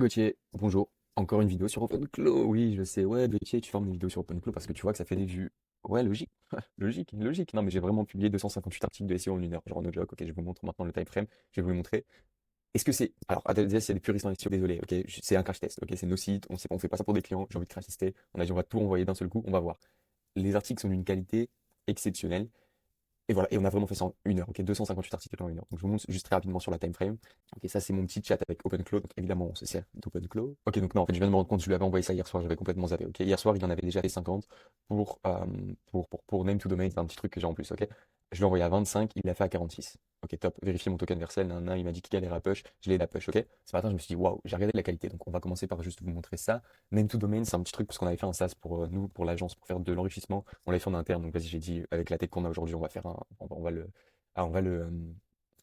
Gauthier, bonjour. Encore une vidéo sur OpenClaw. Oui, je sais. Ouais, Gauthier, tu formes des vidéos sur OpenClaw parce que tu vois que ça fait des vues. Ouais, logique. Logique, logique. Non, mais j'ai vraiment publié 258 articles de SEO en une heure. Genre, no joke. Ok, je vous montre maintenant le time frame. Je vais vous le montrer. Est-ce que c'est. Alors, déjà, s'il y a des puristes en SEO, désolé. Ok, c'est un crash test. Ok, c'est nos sites. On fait pas ça pour des clients. J'ai envie de crash tester. On a dit, on va tout envoyer d'un seul coup. On va voir. Les articles sont d'une qualité exceptionnelle. Et voilà, et on a vraiment fait ça en une heure, ok, 258 articles en une heure. Donc je vous montre juste très rapidement sur la time frame. Ok, ça c'est mon petit chat avec OpenClaw, donc évidemment on se sert d'OpenClaw. Ok, donc non, en fait je viens de me rendre compte, je lui avais envoyé ça hier soir, j'avais complètement zappé. Ok, hier soir il en avait déjà fait 50 pour Name to Domain, c'est un petit truc que j'ai en plus, ok. Je l'ai envoyé à 25, il l'a fait à 46. Ok, top, vérifier mon token Vercel, nanana, il m'a dit qu'il galérait à push, je l'ai la push, ok. Ce matin je me suis dit, waouh, j'ai regardé la qualité, donc on va commencer par juste vous montrer ça. Name to Domain, c'est un petit truc parce qu'on avait fait un SaaS pour nous, pour l'agence, pour faire de l'enrichissement. On l'avait fait en interne, donc vas-y, j'ai dit, avec la tech qu'on a aujourd'hui, on va faire un, on va on va le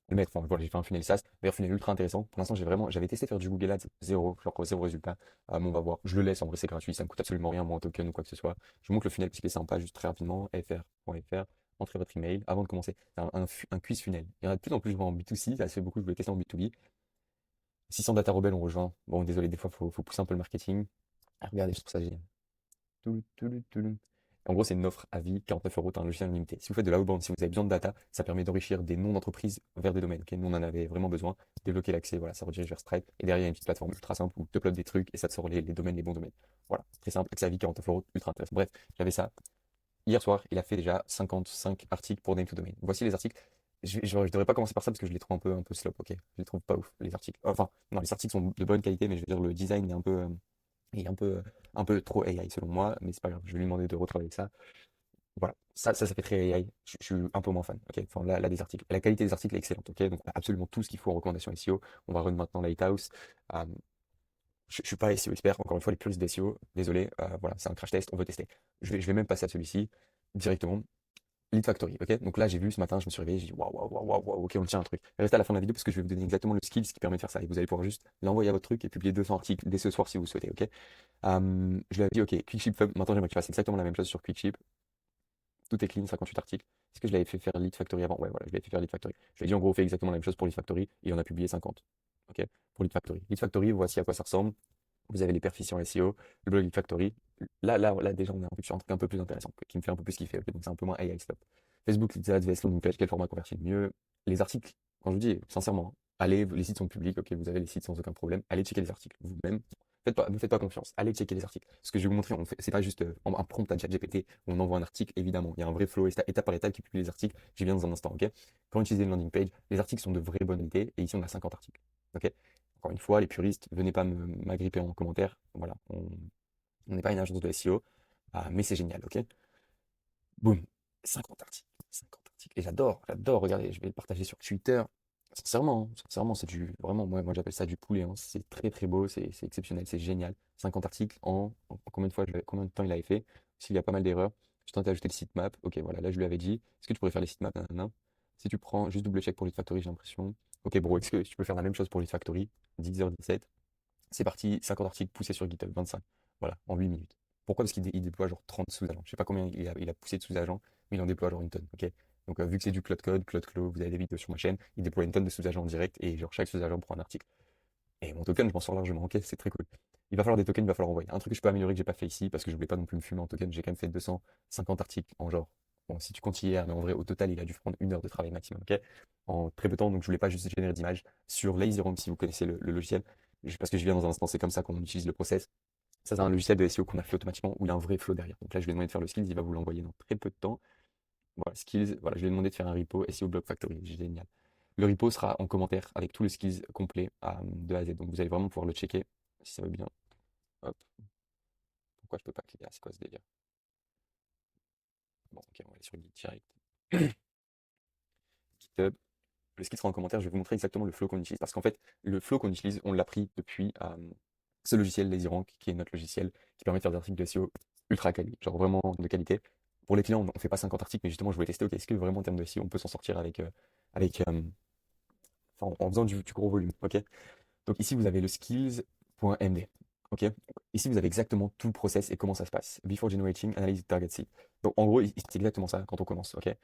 mettre. Enfin, voilà, j'ai fait un funnel SaaS. D'ailleurs, funnel ultra intéressant. Pour l'instant, j'avais testé faire du Google Ads, zéro, genre zéro résultat. Bon, on va voir. Je le laisse, en vrai, c'est gratuit, ça me coûte absolument rien, moi, en token ou quoi que ce soit. Je vous montre le funnel parce qu'il est sympa, juste très rapidement. fr.fr, entrez votre email avant de commencer. C'est un quiz funnel. Il y en a de plus en plus, je vois en B2C, ça se fait beaucoup, je voulais tester en B2B. 600 data rebelles on rejoint. Bon, désolé, des fois, faut pousser un peu le marketing. Ah, regardez, je trouve ça génial. Touloum, touloum, touloum. En gros, c'est une offre à vie, 49 €, t'as un logiciel limité. Si vous faites de l'outbound, si vous avez besoin de data, ça permet d'enrichir des noms d'entreprises vers des domaines. Ok, nous, on en avait vraiment besoin. Débloquer l'accès, voilà, ça redirige vers Stripe. Et derrière, il y a une petite plateforme ultra simple où tu uploads des trucs et ça te sort les domaines, les bons domaines. Voilà, très simple. Accès à vie, 49 €, ultra intéressant. Bref, j'avais ça. Hier soir, il a fait déjà 55 articles pour Name to Domain. Voici les articles. Je devrais pas commencer par ça parce que je les trouve un peu slop, ok? Je les trouve pas ouf, les articles. Enfin, non, les articles sont de bonne qualité, mais je veux dire, le design est un peu trop AI selon moi, mais c'est pas grave, je vais lui demander de retravailler avec ça. Voilà, ça fait très AI. Je suis un peu moins fan. Ok, enfin là, des articles. La qualité des articles est excellente. Ok, donc on a absolument tout ce qu'il faut en recommandation SEO. On va run maintenant Lighthouse. Euh, je suis pas SEO expert. Encore une fois, les puristes d'SEO, désolé. Voilà, c'est un crash test. On veut tester. Je vais même passer à celui-ci directement. Lead Factory. Ok, donc là j'ai vu ce matin, je me suis réveillé, j'ai dit waouh, waouh, waouh, waouh, waouh, ok, on tient un truc. Restez à la fin de la vidéo parce que je vais vous donner exactement le skill, ce qui permet de faire ça. Et vous allez pouvoir juste l'envoyer à votre truc et publier 200 articles dès ce soir si vous souhaitez. Ok. Je lui avais dit, ok, Quickship Fab, maintenant j'aimerais que tu fasses exactement la même chose sur Quickship. Tout est clean, 58 articles. Est-ce que je l'avais fait faire Lead Factory avant? Ouais, voilà, je l'avais fait faire Lead Factory. Je lui ai dit, en gros, on fait exactement la même chose pour Lead Factory et on a publié 50. Ok, pour Lead Factory. Lead Factory, voici à quoi ça ressemble. Vous avez les perfs en SEO, le blog Lead Factory. Là, déjà, on est sur un truc un peu plus intéressant, qui me fait un peu plus kiffer. Ok, donc c'est un peu moins AI stop. Facebook, Leads Ads, VS Landing Page, quel format convertit le mieux? Les articles, quand je vous dis, sincèrement, allez, les sites sont publics, ok, vous avez les sites sans aucun problème. Allez checker les articles vous-même. Ne faites pas confiance. Allez checker les articles. Ce que je vais vous montrer, c'est pas juste un prompt à ChatGPT où on envoie un article, évidemment. Il y a un vrai flow, étape par étape qui publie les articles. J'y viens dans un instant, ok? Quand on utilise le landing page, les articles sont de vraie bonne qualité et ici on a 50 articles. Ok? Encore une fois, les puristes, venez pas m'agripper en commentaire. Voilà, on n'est pas une agence de SEO, mais c'est génial, ok? Boum, 50 articles, 50 articles. Et j'adore, regardez, je vais le partager sur Twitter. Sincèrement, sincèrement, c'est du, vraiment, moi j'appelle ça du poulet, hein. C'est très très beau, c'est exceptionnel, c'est génial. 50 articles combien de fois, combien de temps il avait fait? S'il y a pas mal d'erreurs, je tente d'ajouter le sitemap. Ok, voilà, là je lui avais dit, est-ce que tu pourrais faire les sitemaps? Nanana. Si tu prends juste double check pour Lead Factory, j'ai l'impression. Ok, bro, est-ce que tu peux faire la même chose pour Lead Factory? 10h17. C'est parti, 50 articles poussés sur GitHub, 25. Voilà, en 8 minutes. Pourquoi? Parce qu'il déploie genre 30 sous-agents. Je sais pas combien il a poussé de sous-agents, mais il en déploie genre une tonne. Ok. Donc, vu que c'est du Cloud Code, Cloud Flow, vous avez des vidéos sur ma chaîne, il déploie une tonne de sous-agents en direct et genre chaque sous-agent prend un article. Et mon token, je m'en sors largement. Ok, c'est très cool. Il va falloir des tokens, il va falloir envoyer. Un truc que je peux améliorer que j'ai pas fait ici parce que je voulais pas non plus me fumer en token, j'ai quand même fait 250 articles en genre. Bon, si tu comptes hier, mais en vrai, au total, il a dû prendre une heure de travail maximum, ok? En très peu de temps, donc je voulais pas juste générer d'images. Sur LazyRonk, si vous connaissez le logiciel, parce que je viens dans un instant, c'est comme ça qu'on utilise le process. Ça, c'est un logiciel de SEO qu'on a fait automatiquement où il y a un vrai flow derrière. Donc là, je lui ai demandé de faire le skills, il va vous l'envoyer dans très peu de temps. Voilà, skills, voilà, je lui ai demandé de faire un repo SEO Blog Factory, génial. Le repo sera en commentaire avec tout le skills complet de A à Z. Donc vous allez vraiment pouvoir le checker si ça va bien. Hop, pourquoi je peux pas cliquer? Ah, c'est quoi ce délire? Bon, ok, on va aller sur Git direct. GitHub. Le skill sera en commentaire, je vais vous montrer exactement le flow qu'on utilise. Parce qu'en fait, le flow qu'on utilise, on l'a pris depuis ce logiciel LazyRank, qui est notre logiciel qui permet de faire des articles de SEO ultra quali, genre vraiment de qualité. Pour les clients, on ne fait pas 50 articles, mais justement, je voulais tester, ok, est-ce que vraiment en termes de SEO, on peut s'en sortir avec en faisant du gros volume, ok? Donc ici, vous avez le skills.md, ok? Ici, vous avez exactement tout le process et comment ça se passe. Before generating, analyse target seed. Donc en gros, c'est exactement ça quand on commence, ok?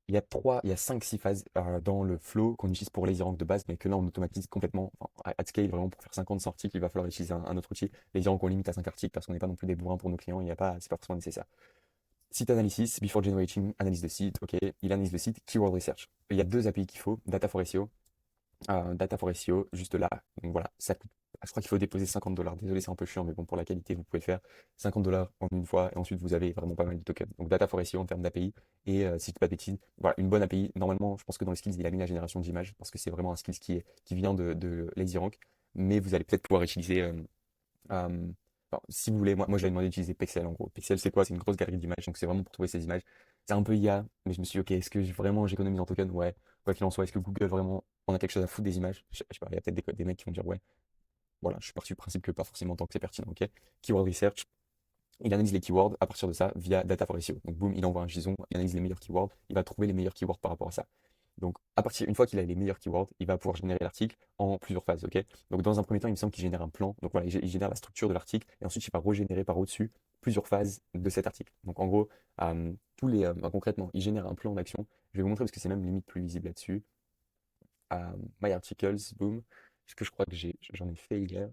il y a 5-6 phases dans le flow qu'on utilise pour LazyRank de base, mais que là on automatise complètement. Enfin, at scale, vraiment pour faire 50 articles, il va falloir utiliser un autre outil. LazyRank on limite à 5 articles parce qu'on n'est pas non plus des bourrins pour nos clients, il y a pas, c'est pas forcément nécessaire. Site analysis, before generating, analyse de site, ok, il analyse le site, keyword research. Il y a deux API qu'il faut, Data for SEO, Data for SEO, juste là. Donc voilà, ça coûte. Je crois qu'il faut déposer 50 $. Désolé, c'est un peu chiant, mais bon, pour la qualité, vous pouvez le faire. 50 $ en une fois, et ensuite vous avez vraiment pas mal de tokens. Donc Data for SEO en termes d'API, et si je dis pas de bêtises, voilà, une bonne API. Normalement, je pense que dans les skills, il a mis la génération d'images, parce que c'est vraiment un skills qui vient de LazyRank, mais vous allez peut-être pouvoir utiliser. Euh, enfin, si vous voulez, moi j'avais demandé d'utiliser Pexel en gros. Pexel, c'est quoi? C'est une grosse galerie d'images, donc c'est vraiment pour trouver ces images. C'est un peu IA, mais je me suis dit, ok, est-ce que vraiment j'économise en token? Ouais, quoi qu'il en soit, est-ce que Google vraiment on a quelque chose à foutre des images? Je sais pas, il y a peut-être des mecs qui vont dire ouais. Voilà, je suis parti du principe que pas forcément tant que c'est pertinent, ok? Keyword research, il analyse les keywords à partir de ça via Data for SEO. Donc boum, il envoie un JSON, il analyse les meilleurs keywords, il va trouver les meilleurs keywords par rapport à ça. Donc une fois qu'il a les meilleurs keywords, il va pouvoir générer l'article en plusieurs phases, ok? Donc dans un premier temps, il me semble qu'il génère un plan. Donc voilà, il génère la structure de l'article et ensuite il va régénérer par au-dessus plusieurs phases de cet article. Donc en gros, concrètement, il génère un plan d'action. Je vais vous montrer parce que c'est même limite plus visible là-dessus. My articles, boom. Ce que je crois que j'en ai fait hier.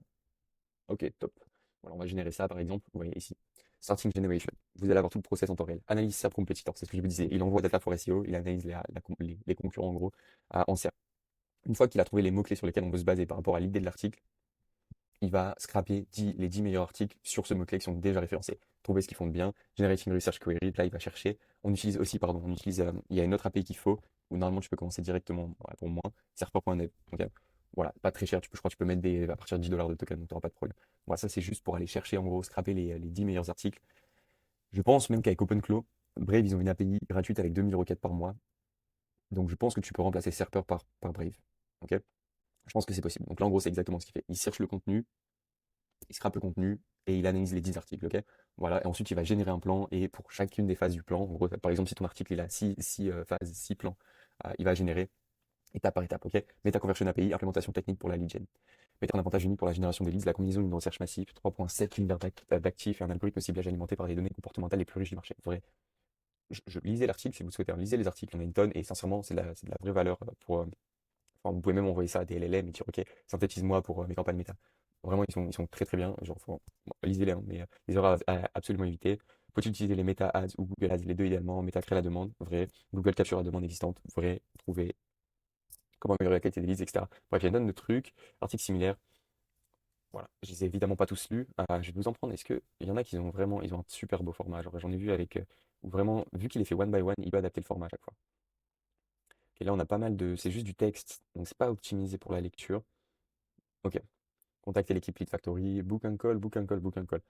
Ok, top. Voilà, on va générer ça par exemple. Vous voyez ici. Starting generation. Vous allez avoir tout le process en temps réel. Analyse SERP competitor, c'est ce que je vous disais. Il envoie data for SEO, il analyse les concurrents en gros en SERP. Une fois qu'il a trouvé les mots-clés sur lesquels on peut se baser par rapport à l'idée de l'article, il va scraper les 10 meilleurs articles sur ce mot-clé qui sont déjà référencés. Trouver ce qu'ils font de bien. Generating Research Query, là il va chercher. On utilise aussi, pardon, il y a une autre API qu'il faut, où normalement tu peux commencer directement pour moins, serpent.net. Donc, voilà, pas très cher, je crois que tu peux mettre à partir de 10 $ de token, donc tu n'auras pas de problème. Voilà, ça c'est juste pour aller chercher en gros, scraper les 10 meilleurs articles. Je pense même qu'avec OpenClaw, Brave, ils ont une API gratuite avec 2000 requêtes par mois. Donc je pense que tu peux remplacer Serper par Brave. Ok, je pense que c'est possible. Donc là, en gros, c'est exactement ce qu'il fait. Il cherche le contenu, il scrape le contenu et il analyse les 10 articles. Ok, voilà. Et ensuite, il va générer un plan et pour chacune des phases du plan, en gros, par exemple, si ton article il a 6 phases, 6 plans, il va générer étape par étape. Ok, Meta Conversion API, implémentation technique pour la lead gen. Mettre un avantage unique pour la génération des leads, la combinaison d'une recherche massive, 3,7 univers d'actifs et un algorithme de ciblage alimenté par des données comportementales les plus riches du marché. Vrai. Lisez l'article si vous souhaitez. Lisez les articles, il y en a une tonne et sincèrement, c'est de la vraie valeur pour. Enfin, vous pouvez même envoyer ça à des LLM et dire ok, synthétise-moi pour mes campagnes méta. Vraiment, ils sont très très bien. Genre, bon, lisez-les, hein, mais les erreurs à absolument éviter. Faut-il utiliser les Meta Ads ou Google Ads, les deux idéalement? Meta crée la demande, vrai. Google capture la demande existante, vrai. Trouver comment améliorer la qualité des leads, etc. Bref, il y a une tonne de trucs. Articles similaires. Voilà, je les ai évidemment pas tous lus. Je vais vous en prendre. Est-ce que il y en a qui ont vraiment, ils ont un super beau format. Genre, j'en ai vu avec, où vraiment, vu qu'il est fait one by one, il peut adapter le format à chaque fois. Et là, on a pas mal de, c'est juste du texte, donc c'est pas optimisé pour la lecture. Ok, contacter l'équipe Lead Factory, book un call, book un call, book un call.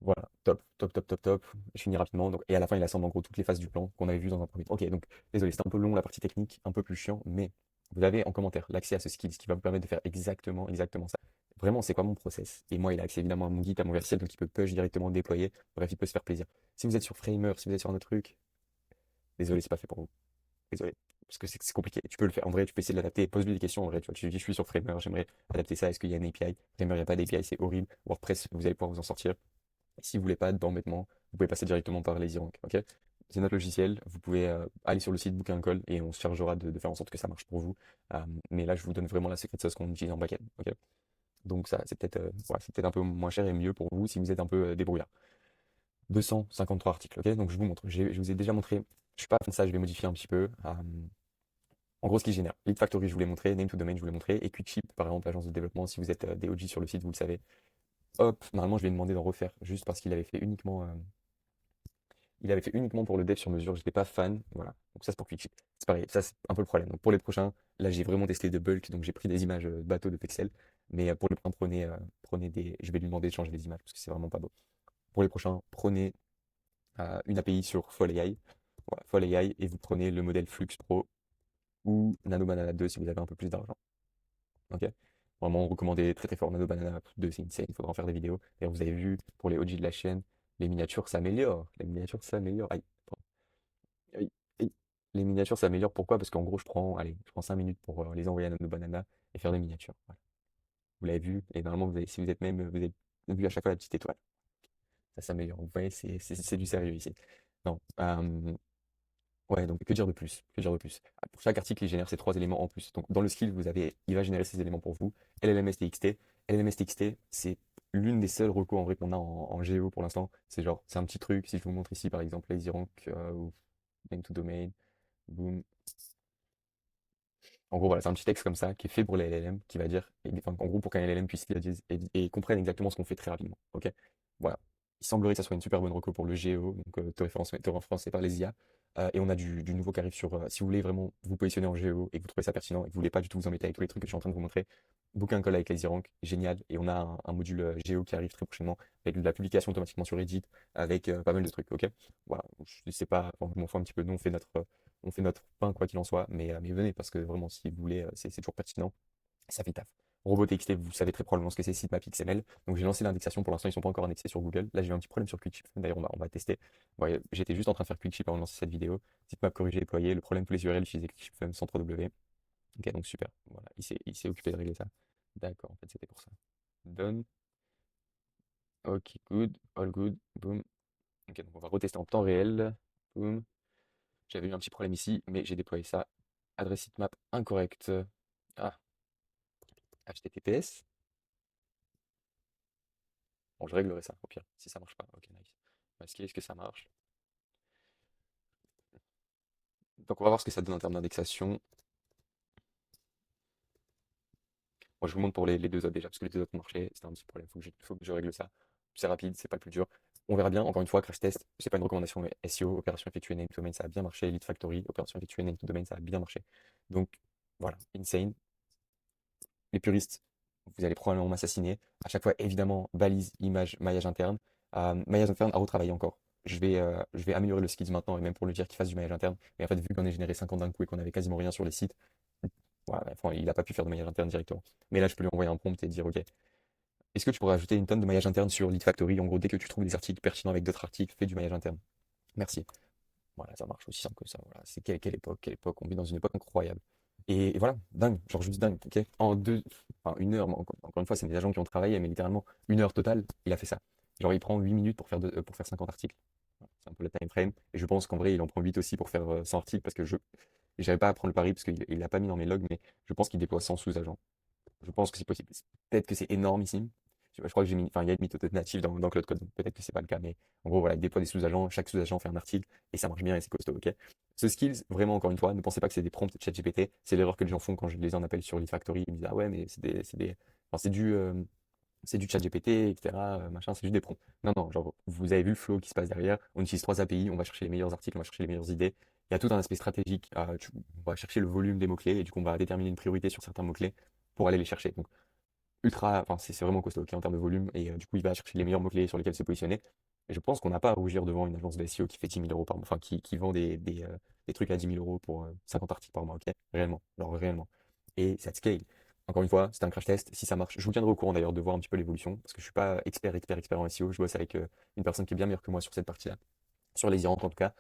Voilà, top, top, top, top, top. Je finis rapidement. Donc, et à la fin, il assemble en gros toutes les phases du plan qu'on avait vu dans un premier temps. Ok, donc désolé, c'est un peu long la partie technique, un peu plus chiant, mais vous avez en commentaire l'accès à ce skill, ce qui va vous permettre de faire exactement ça. Vraiment, c'est quoi mon process? Et moi, il a accès évidemment à mon guide, à mon versiel, donc il peut push directement déployer. Bref, il peut se faire plaisir. Si vous êtes sur Framer, si vous êtes sur un autre truc, désolé, c'est pas fait pour vous. Désolé. Parce que c'est compliqué. Tu peux le faire. En vrai, tu peux essayer de l'adapter. Pose-lui des questions. En vrai, tu vois, tu dis, je suis sur Framer, j'aimerais adapter ça. Est-ce qu'il y a une API? Framer, il n'y a pas d'API, c'est horrible. WordPress, vous allez pouvoir vous en sortir. Si vous voulez pas d'embêtement, vous pouvez passer directement par LazyRank. Ok, c'est notre logiciel. Vous pouvez aller sur le site, booker un call et on se chargera de faire en sorte que ça marche pour vous. Mais là, je vous donne vraiment la secret sauce qu'on utilise en backend. Ok, donc ça, c'est peut-être un peu moins cher et mieux pour vous si vous êtes un peu débrouillard. 253 articles. Ok, donc je vous montre. Je vous ai déjà montré. Je suis pas fan de ça. Je vais modifier un petit peu. En gros, ce qui génère. Lead Factory, je vous l'ai montré. Name to Domain, je vous l'ai montré. Et Quickship, par exemple, l'agence de développement. Si vous êtes des OG sur le site, vous le savez. Hop, normalement, je lui ai demandé d'en refaire juste parce qu'il avait fait uniquement. Il avait fait uniquement pour le dev sur mesure, j'étais pas fan, voilà. Donc ça c'est pour Quickship. C'est pareil, ça c'est un peu le problème. Donc pour les prochains, là j'ai vraiment testé de bulk, donc j'ai pris des images de bateaux de pixels. Mais pour les prochains, prenez des. Je vais lui demander de changer les images parce que c'est vraiment pas beau. Pour les prochains, prenez une API sur Fall AI. Voilà, Fall AI et vous prenez le modèle Flux Pro ou Nano Banana 2 si vous avez un peu plus d'argent. Ok? Vraiment recommandé très très fort Nano Banana 2, c'est insane, il faudra en faire des vidéos. D'ailleurs, vous avez vu pour les OG de la chaîne, les miniatures s'améliorent. Les miniatures s'améliorent. Aïe. Oui, oui. Les miniatures s'améliorent. Pourquoi? Parce qu'en gros, je prends 5 minutes pour les envoyer à Nano Banana et faire des miniatures. Voilà. Vous l'avez vu, et normalement, si vous êtes même, vous avez vu à chaque fois la petite étoile. Ça s'améliore. Vous voyez, c'est du sérieux ici. Non. Ouais, donc que dire de plus? Que dire de plus? Ah, pour chaque article, il génère ces trois éléments en plus. Donc dans le skill, il va générer ces éléments pour vous. LLMSTXT. LLMSTXT, c'est l'une des seules recos en vrai qu'on a en géo pour l'instant. C'est genre, c'est un petit truc. Si je vous montre ici, par exemple, lazy rank ou name to domain, boom. En gros, voilà, c'est un petit texte comme ça qui est fait pour les LLM, qui va dire, enfin, en gros, pour qu'un LLM puisse lire et comprenne exactement ce qu'on fait très rapidement. Ok? Voilà. Il semblerait que ça soit une super bonne reco pour le GEO, donc te référencé par les IA. Et on a du nouveau qui arrive sur. Si vous voulez vraiment vous positionner en GEO et que vous trouvez ça pertinent et que vous voulez pas du tout vous embêter avec tous les trucs que je suis en train de vous montrer, bookez un call avec LazyRank, génial. Et on a un module GEO qui arrive très prochainement avec de la publication automatiquement sur Reddit, avec pas mal de trucs. Ok? Voilà. Je sais pas, enfin, je m'en fous un petit peu. Nous, on fait notre pain quoi qu'il en soit, mais venez parce que vraiment si vous voulez, c'est toujours pertinent, ça fait le taf. Robot.txt, vous savez très probablement ce que c'est sitemap XML. Donc j'ai lancé l'indexation, pour l'instant ils sont pas encore indexés sur Google. Là j'ai eu un petit problème sur Quickship, d'ailleurs on va tester. Ouais, j'étais juste en train de faire Quickship avant de lancer cette vidéo. Sitemap corrigé, déployé, le problème tous les URL utilisaient Quickship sans 3W. Ok donc super, voilà, il s'est occupé de régler ça. D'accord, en fait c'était pour ça. Done, ok good, all good, boom. Ok donc on va retester en temps réel. Boom. J'avais eu un petit problème ici, mais j'ai déployé ça. Adresse sitemap incorrecte. Ah, HTTPS. Bon, je réglerai ça au pire, si ça marche pas. Ok, nice. Est-ce que ça marche? Donc on va voir ce que ça donne en termes d'indexation. Moi je vous montre pour les deux autres déjà, parce que les deux autres ont marché, c'était un petit problème, faut que je règle ça. C'est rapide, c'est pas le plus dur. On verra bien, encore une fois, crash test, c'est pas une recommandation mais SEO, opération effectuée name to domain, ça a bien marché, lead factory, opération effectuée name to domain, ça a bien marché. Donc voilà, insane. Les puristes, vous allez probablement m'assassiner. À chaque fois, évidemment, balise, image, maillage interne. Maillage interne à retravailler encore. Je vais améliorer le skills maintenant et même pour le dire qu'il fasse du maillage interne. Mais en fait, vu qu'on a généré 50 d'un coup et qu'on avait quasiment rien sur les sites, voilà, enfin, il n'a pas pu faire de maillage interne directement. Mais là, je peux lui envoyer un prompt et dire, OK, est-ce que tu pourrais ajouter une tonne de maillage interne sur Lead Factory? En gros, dès que tu trouves des articles pertinents avec d'autres articles, fais du maillage interne. Merci. Voilà, ça marche aussi simple que ça. Voilà. C'est quelle époque. On vit dans une époque incroyable. Et voilà, dingue, genre juste dingue. Ok, enfin, une heure, encore une fois, c'est des agents qui ont travaillé, mais littéralement une heure totale, il a fait ça. Genre, il prend 8 minutes pour faire 50 articles. Voilà, c'est un peu le time frame. Et je pense qu'en vrai, il en prend 8 aussi pour faire 100 articles parce que j'avais pas à prendre le pari parce qu'il l'a pas mis dans mes logs, mais je pense qu'il déploie 100 sous-agents. Je pense que c'est possible. Peut-être que c'est énormissime. Je crois que j'ai mis, enfin, il y a une méthode native dans Cloud Code, donc peut-être que c'est pas le cas, mais en gros, voilà, il déploie des sous-agents, chaque sous-agent fait un article et ça marche bien et c'est costaud, ok? Ce skills, vraiment, encore une fois, ne pensez pas que c'est des prompts de ChatGPT, c'est l'erreur que les gens font quand je les en appelle sur Lead Factory, ils me disent, ah ouais, mais enfin, c'est du ChatGPT, etc., machin, c'est juste des prompts. Non, non, genre, vous avez vu le flow qui se passe derrière, on utilise trois API, on va chercher les meilleurs articles, on va chercher les meilleures idées. Il y a tout un aspect stratégique, on va chercher le volume des mots-clés et du coup, on va déterminer une priorité sur certains mots-clés pour aller les chercher. Donc, enfin, c'est vraiment costaud ok, en termes de volume. Et du coup, il va chercher les meilleurs mots-clés sur lesquels se positionner. Et je pense qu'on n'a pas à rougir devant une agence de SEO qui fait 10 000 euros par mois, enfin, qui vend des trucs à 10 000 euros pour 50 articles par mois, ok? Réellement, genre réellement. Et ça scale. Encore une fois, c'est un crash test. Si ça marche, je vous tiendrai au courant d'ailleurs de voir un petit peu l'évolution, parce que je suis pas expert en SEO. Je bosse avec une personne qui est bien meilleure que moi sur cette partie-là, sur les Irantes en tout cas.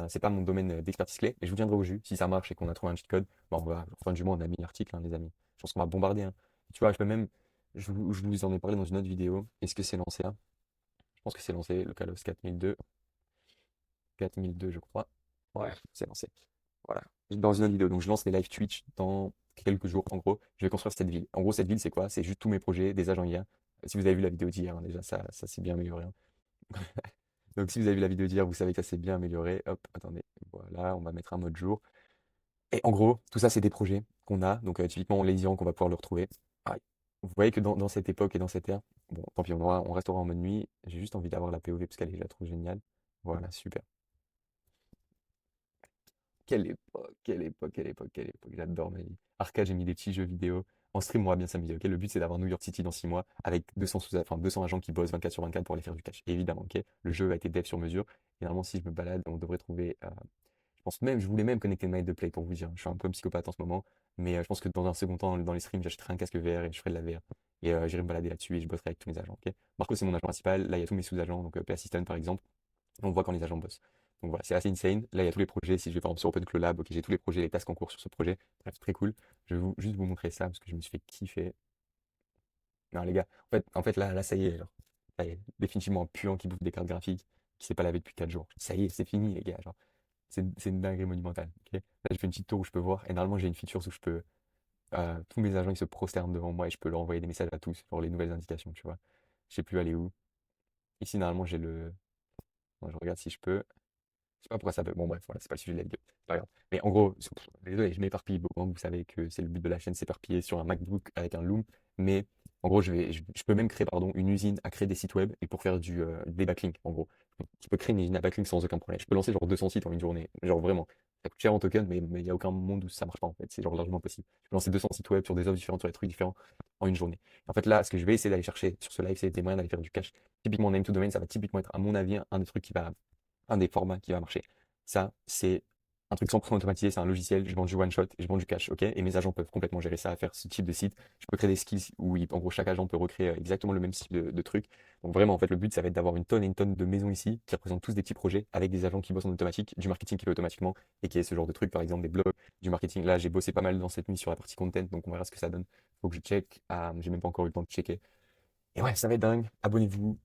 C'est pas mon domaine d'expertise clé, mais je vous tiendrai au jus. Si ça marche et qu'on a trouvé un cheat code, bon, fin du mois, on a 1000 articles, hein, les amis. Je pense qu'on va bombarder, hein. Tu vois, je vous en ai parlé dans une autre vidéo. Est-ce que c'est lancé là? Je pense que c'est lancé, le Kalos 4002, je crois. Ouais, c'est lancé. Voilà. Dans une autre vidéo. Donc, je lance les live Twitch dans quelques jours. En gros, je vais construire cette ville. En gros, cette ville, c'est quoi? C'est juste tous mes projets, des agents IA. Si vous avez vu la vidéo d'hier, hein, déjà, ça s'est bien amélioré, hein. Donc, si vous avez vu la vidéo d'hier, vous savez que ça s'est bien amélioré. Hop, attendez. Voilà, on va mettre un mode jour. Et en gros, tout ça, c'est des projets qu'on a. Donc, typiquement, les qu'on va pouvoir le retrouver. Ah, vous voyez que dans cette époque et dans cette ère, bon, tant pis, on restera en mode nuit. J'ai juste envie d'avoir la POV parce qu'elle est déjà trop géniale. Voilà, super. Quelle époque, quelle époque, quelle époque, quelle époque. J'adore ma vie. Arcade, j'ai mis des petits jeux vidéo. En stream, on va bien s'amuser. Ok, le but, c'est d'avoir New York City dans 6 mois avec 200 agents qui bossent 24 sur 24 pour aller faire du cash. Et évidemment, ok, le jeu a été dev sur mesure. Et normalement, si je me balade, on devrait trouver je pense même, je voulais même connecter une manette de play pour vous dire. Je suis un peu un psychopathe en ce moment, mais je pense que dans un second temps, dans les streams, j'achèterai un casque VR et je ferai de la VR. Et j'irai me balader là-dessus et je bosserai avec tous mes agents. Ok, Marco, c'est mon agent principal. Là, il y a tous mes sous-agents, donc P-Assistant par exemple. On voit quand les agents bossent. Donc voilà, c'est assez insane. Là, il y a tous les projets. Si je vais par exemple sur OpenClaw Lab, ok, j'ai tous les projets, les tasks en cours sur ce projet. Bref, très cool. Je vais juste vous montrer ça parce que je me suis fait kiffer. Non, les gars, en fait là, ça y est, genre. Ça y est, définitivement un puant qui bouffe des cartes graphiques, qui s'est pas lavé depuis 4 jours. Ça y est, c'est fini, les gars. Genre. c'est une dinguerie monumentale. Ok. Là, je fais une petite tour où je peux voir. Et normalement, j'ai une feature où je peux. Tous mes agents, ils se prosternent devant moi et je peux leur envoyer des messages à tous, genre les nouvelles indications, tu vois. Je sais plus aller où. Ici, normalement, j'ai le. Bon, je regarde si je peux. Je sais pas pourquoi ça peut. Bon, bref, voilà, c'est pas le sujet de la vidéo. C'est pas grave. Mais en gros, désolé, je m'éparpille beaucoup. Vous savez que c'est le but de la chaîne, s'éparpiller sur un MacBook avec un Loom. Mais en gros, je peux même créer pardon, une usine à créer des sites web et pour faire des backlinks. En gros, je peux créer une usine à backlinks sans aucun problème. Je peux lancer genre 200 sites en une journée. Genre vraiment. Ça coûte cher en token, mais il n'y a aucun monde où ça marche pas en fait. C'est genre largement possible. Je peux lancer 200 sites web sur des offres différentes, sur des trucs différents en une journée. En fait, là, ce que je vais essayer d'aller chercher sur ce live, c'est des moyens d'aller faire du cash. Typiquement, name to domain, ça va typiquement être, à mon avis, un des trucs qui va un des formats qui va marcher. Ça, c'est un truc 100% automatisé, c'est un logiciel, je vends du one shot et je vends du cash, ok? Et mes agents peuvent complètement gérer ça, faire ce type de site. Je peux créer des skills où, en gros, chaque agent peut recréer exactement le même style de truc. Donc vraiment, en fait, le but, ça va être d'avoir une tonne et une tonne de maisons ici qui représentent tous des petits projets avec des agents qui bossent en automatique, du marketing qui fait automatiquement et qui est ce genre de truc, par exemple des blogs, du marketing. Là, j'ai bossé pas mal dans cette nuit sur la partie content, donc on verra ce que ça donne. Faut que je check. J'ai même pas encore eu le temps de checker. Et ouais, ça va être dingue. Abonnez-vous.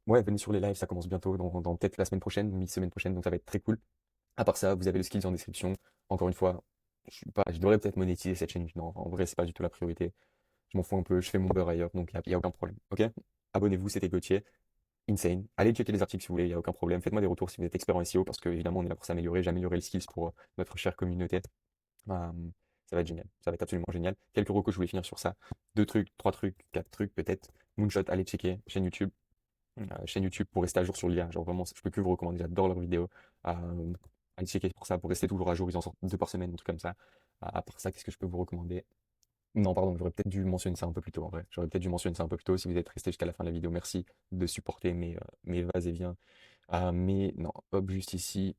Ouais, venez sur les lives, ça commence bientôt, dans peut-être la semaine prochaine, mi-semaine prochaine, donc ça va être très cool. À part ça, vous avez le skills en description. Encore une fois, je devrais peut-être monétiser cette chaîne. Non, en vrai, c'est pas du tout la priorité. Je m'en fous un peu, je fais mon beurre ailleurs, donc il y a aucun problème. Ok? Abonnez-vous, c'était Gauthier. Insane. Allez checker les articles si vous voulez, il n'y a aucun problème. Faites-moi des retours si vous êtes expert en SEO, parce que évidemment, on est là pour s'améliorer. J'ai amélioré les skills pour notre chère communauté. Euh, Ça va être génial. Ça va être absolument génial. Quelques recos, je voulais finir sur ça. Deux trucs, trois trucs, quatre trucs peut-être. Moonshot, allez checker. Chaîne YouTube pour rester à jour sur l'IA. Genre vraiment, je peux que vous recommander, j'adore leurs vidéos. Euh, Allez checker pour ça, pour rester toujours à jour. Ils en sortent deux par semaine, un truc comme ça. À part ça, qu'est-ce que je peux vous recommander? Non, pardon, j'aurais peut-être dû mentionner ça un peu plus tôt en vrai. J'aurais peut-être dû mentionner ça un peu plus tôt. Si vous êtes resté jusqu'à la fin de la vidéo, merci de supporter mes vas et viens. Mais non, hop, juste ici,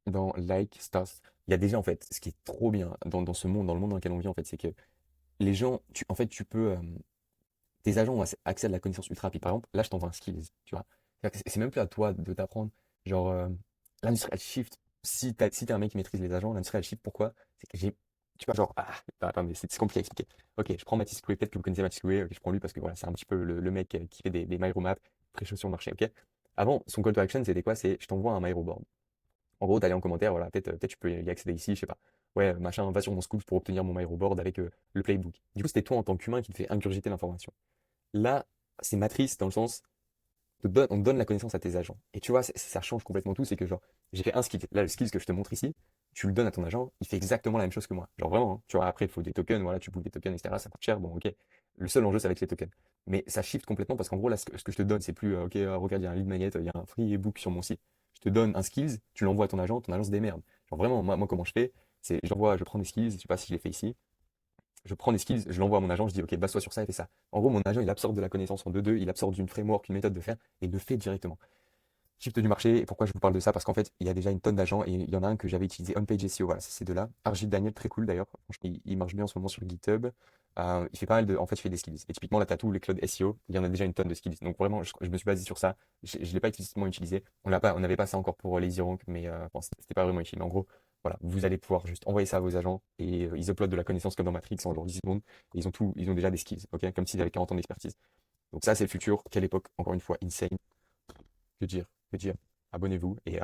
dans Like, Stars, il y a déjà en fait, ce qui est trop bien dans ce monde, dans le monde dans lequel on vit en fait, c'est que les gens, en fait, tu peux. Tes agents ont accès à de la connaissance ultra rapide. Par exemple, là, je t'envoie un skills, tu vois. C'est-à-dire que c'est même plus à toi de t'apprendre. Genre, l'industrial shift, si t'es un mec qui maîtrise les agents, l'industrial shift, pourquoi? C'est que j'ai. Tu vois, genre, attends, mais c'est compliqué à expliquer. Ok, je prends Mathis Coué, peut-être que vous connaissez Mathis Coué, ok, je prends lui parce que voilà, c'est un petit peu le mec qui fait des roadmaps, très chaud sur le marché, ok? Avant, son call to action, c'était quoi? C'est je t'envoie un myroboard. En gros, t'allais en commentaire, voilà, peut-être tu peux y accéder ici, je sais pas. Ouais, machin, va sur mon scoop pour obtenir mon myroboard avec le playbook. Du coup, c'était toi en tant qu'humain qui te fait ingurgiter l'information. Là, c'est matrice dans le sens, on te donne la connaissance à tes agents. Et tu vois, ça change complètement tout. C'est que genre, j'ai fait un skill. Là, le skill que je te montre ici, tu le donnes à ton agent, il fait exactement la même chose que moi. Genre vraiment, hein. Tu vois, après, il faut des tokens, voilà, tu bouges des tokens, etc. Ça coûte cher, bon, ok. Le seul enjeu, c'est avec les tokens. Mais ça shift complètement parce qu'en gros, là, ce que je te donne, c'est plus, ok, regarde, il y a un lead magnet, il y a un free ebook sur mon site. Je te donne un skills, tu l'envoies à ton agent se démerde. Genre vraiment, moi comment je fais, c'est, je prends des skills, je sais pas si je l'ai fait ici, je prends des skills, je l'envoie à mon agent, je dis ok, base-toi sur ça et fais ça. En gros, mon agent, il absorbe de la connaissance en 2-2, il absorbe d'une framework, une méthode de faire et il le fait directement. Shift du marché, et pourquoi je vous parle de ça? Parce qu'en fait, il y a déjà une tonne d'agents et il y en a un que j'avais utilisé, OnPage SEO, voilà, c'est ces deux-là. Argile Daniel, très cool d'ailleurs, franchement, il marche bien en ce moment sur GitHub. Il fait pas mal de. En fait, il fait des skills. Et typiquement, là, t'as tous les clouds SEO, il y en a déjà une tonne de skills. Donc vraiment, je me suis basé sur ça. Je ne l'ai pas explicitement utilisé. On n'avait pas ça encore pour les Rank, mais bon, c'était pas vraiment utile. Mais en gros, voilà, vous allez pouvoir juste envoyer ça à vos agents et ils uploadent de la connaissance comme dans Matrix en genre 10 secondes. Et ils ont déjà des skills, ok? Comme s'ils avaient 40 ans d'expertise. Donc ça, c'est le futur. Quelle époque, encore une fois, insane. Que dire? Abonnez-vous et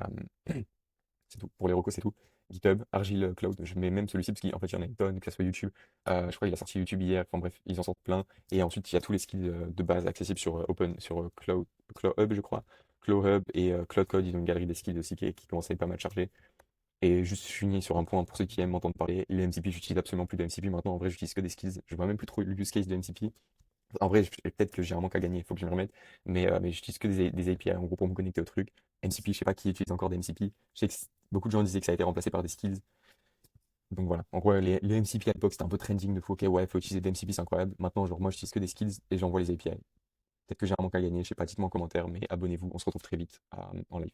c'est tout. Pour les recos, c'est tout. GitHub, Argile Cloud, je mets même celui-ci parce qu'en fait, il y en a une tonne, que ce soit YouTube. Je crois qu'il a sorti YouTube hier. Enfin bref, ils en sortent plein. Et ensuite, il y a tous les skills de base accessibles sur Cloud Hub, je crois. Cloud Hub et Cloud Code, ils ont une galerie des skills aussi qui commence à être pas mal chargée. Et juste finir sur un point pour ceux qui aiment m'entendre parler. Les MCP, j'utilise absolument plus de MCP maintenant. En vrai, j'utilise que des skills. Je vois même plus trop le use case de MCP. En vrai, peut-être que j'ai un manque à gagner, il faut que je me remette. Mais j'utilise que des API en gros pour me connecter au truc. MCP, je sais pas qui utilise encore des MCP. Je sais que beaucoup de gens disaient que ça a été remplacé par des skills. Donc voilà. En gros, les MCP à l'époque, c'était un peu trending de fou. Ok, ouais, faut utiliser des MCP, c'est incroyable. Maintenant, genre, moi, j'utilise que des skills et j'envoie les API. Peut-être que j'ai un manque à gagner, je sais pas, dites-moi en commentaire, mais abonnez-vous. On se retrouve très vite en live.